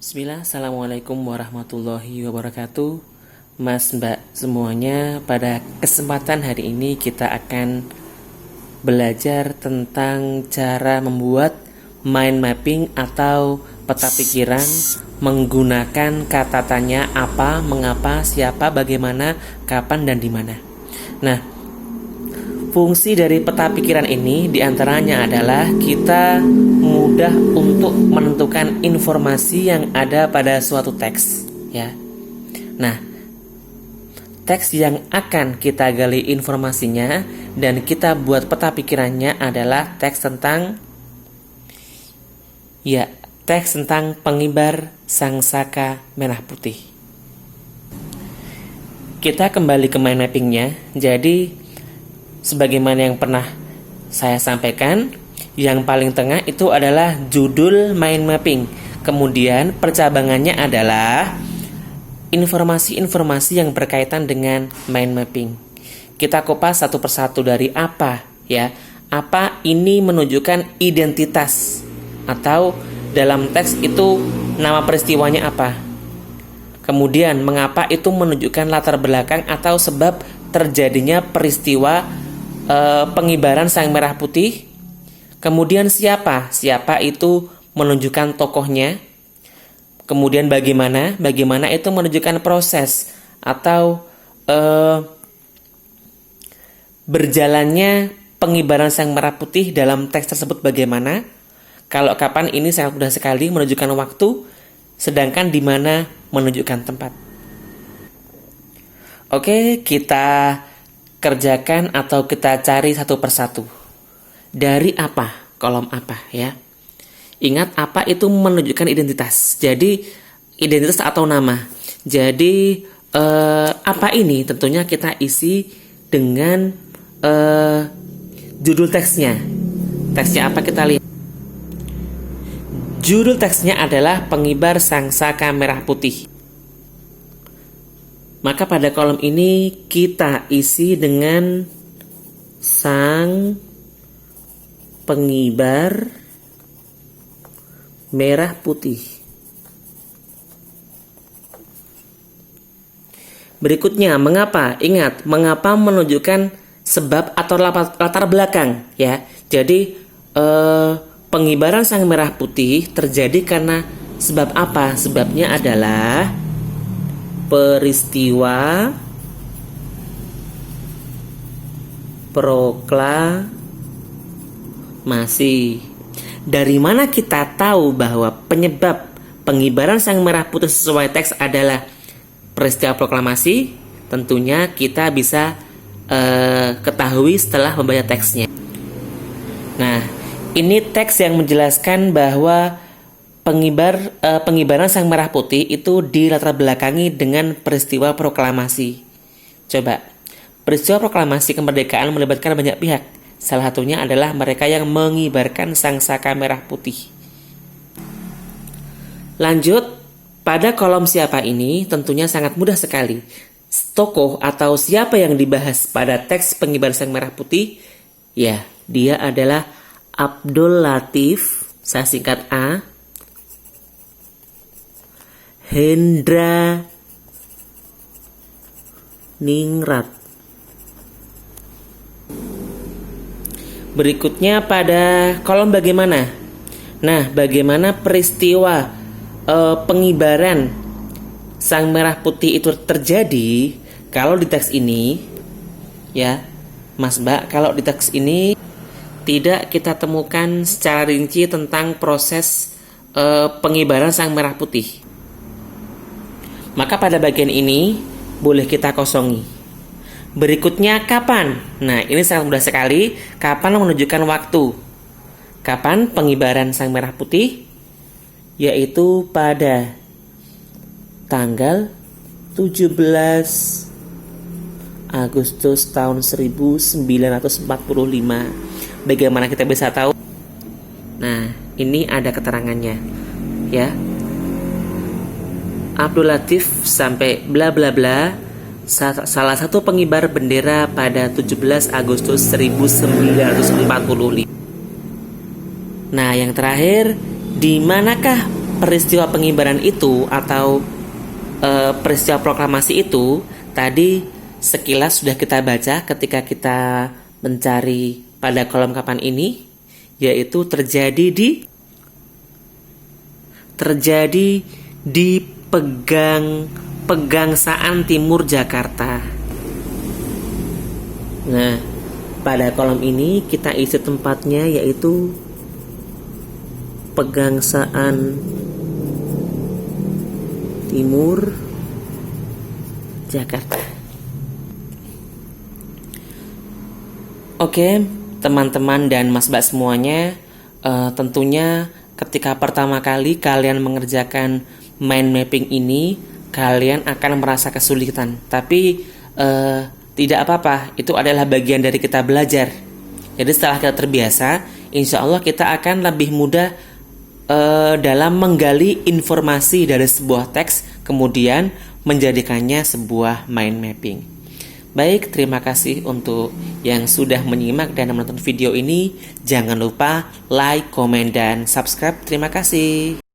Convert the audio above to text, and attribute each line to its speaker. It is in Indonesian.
Speaker 1: Bismillah, Assalamualaikum warahmatullahi wabarakatuh. Mas, Mbak semuanya, pada kesempatan hari ini kita akan belajar tentang cara membuat mind mapping atau peta pikiran menggunakan kata tanya apa, mengapa, siapa, bagaimana, kapan, dan di mana. Nah, fungsi dari peta pikiran ini diantaranya adalah kita mudah untuk menentukan informasi yang ada pada suatu teks, ya. Nah, teks yang akan kita gali informasinya dan kita buat peta pikirannya adalah teks tentang pengibar sangsaka merah putih. Kita kembali ke mind mappingnya. Jadi sebagaimana yang pernah saya sampaikan, yang paling tengah itu adalah judul mind mapping. Kemudian percabangannya adalah informasi-informasi yang berkaitan dengan mind mapping. Kita kupas satu persatu dari apa, ya. Apa ini menunjukkan identitas atau dalam teks itu nama peristiwanya apa. Kemudian mengapa itu menunjukkan latar belakang atau sebab terjadinya peristiwa pengibaran sang merah putih. Kemudian siapa itu menunjukkan tokohnya. Kemudian bagaimana itu menunjukkan proses atau berjalannya pengibaran sang merah putih dalam teks tersebut bagaimana. Kalau kapan ini sangat mudah sekali menunjukkan waktu, sedangkan di mana menunjukkan tempat. Oke, kita kerjakan atau kita cari satu persatu. Dari apa? Kolom apa, ya. Ingat, apa itu menunjukkan identitas. Jadi identitas atau nama. Jadi apa ini tentunya kita isi dengan judul teksnya. Teksnya apa kita lihat. Judul teksnya adalah pengibar sangsaka merah putih. Maka pada kolom ini kita isi dengan sang pengibar merah putih. Berikutnya, mengapa? Ingat, mengapa menunjukkan sebab atau latar belakang, ya. Jadi pengibaran sang merah putih terjadi karena sebab apa? Sebabnya adalah peristiwa proklamasi. Dari mana kita tahu bahwa penyebab pengibaran sang merah putih sesuai teks adalah peristiwa proklamasi? Tentunya kita bisa ketahui setelah membaca teksnya. Nah, ini teks yang menjelaskan bahwa pengibaran sang merah putih itu dilatar belakangi dengan peristiwa proklamasi. Coba, peristiwa proklamasi kemerdekaan melibatkan banyak pihak. Salah satunya adalah mereka yang mengibarkan sangsaka merah putih. Lanjut, pada kolom siapa ini tentunya sangat mudah sekali. Tokoh atau siapa yang dibahas pada teks pengibaran sang merah putih? Ya, dia adalah Abdul Latif, saya singkat A, Hendra Ningrat. Berikutnya pada kolom bagaimana? Nah, bagaimana peristiwa pengibaran sang merah putih itu terjadi? Kalau di teks ini, ya, Mas Mbak, kalau di teks ini tidak kita temukan secara rinci tentang proses pengibaran sang merah putih. Maka pada bagian ini boleh kita kosongi. Berikutnya kapan? Nah, ini sangat mudah sekali. Kapan menunjukkan waktu. Kapan pengibaran sang merah putih? Yaitu pada tanggal 17 Agustus tahun 1945. Bagaimana kita bisa tahu? Nah, ini ada keterangannya, ya. Abdul Latif sampai bla bla bla, salah satu pengibar bendera pada 17 Agustus 1945. Nah, yang terakhir, di manakah peristiwa pengibaran itu atau peristiwa proklamasi itu tadi sekilas sudah kita baca ketika kita mencari pada kolom kapan ini, yaitu terjadi di Pegangsaan Timur Jakarta. Nah, pada kolom ini kita isi tempatnya, yaitu Pegangsaan Timur Jakarta. Oke, teman-teman dan mas mbak semuanya, tentunya ketika pertama kali kalian mengerjakan mind mapping ini, kalian akan merasa kesulitan. Tapi tidak apa-apa, itu adalah bagian dari kita belajar. Jadi setelah kita terbiasa, insya Allah kita akan lebih mudah dalam menggali informasi dari sebuah teks, kemudian menjadikannya sebuah mind mapping. Baik, terima kasih untuk yang sudah menyimak dan menonton video ini. Jangan lupa like, komen, dan subscribe. Terima kasih.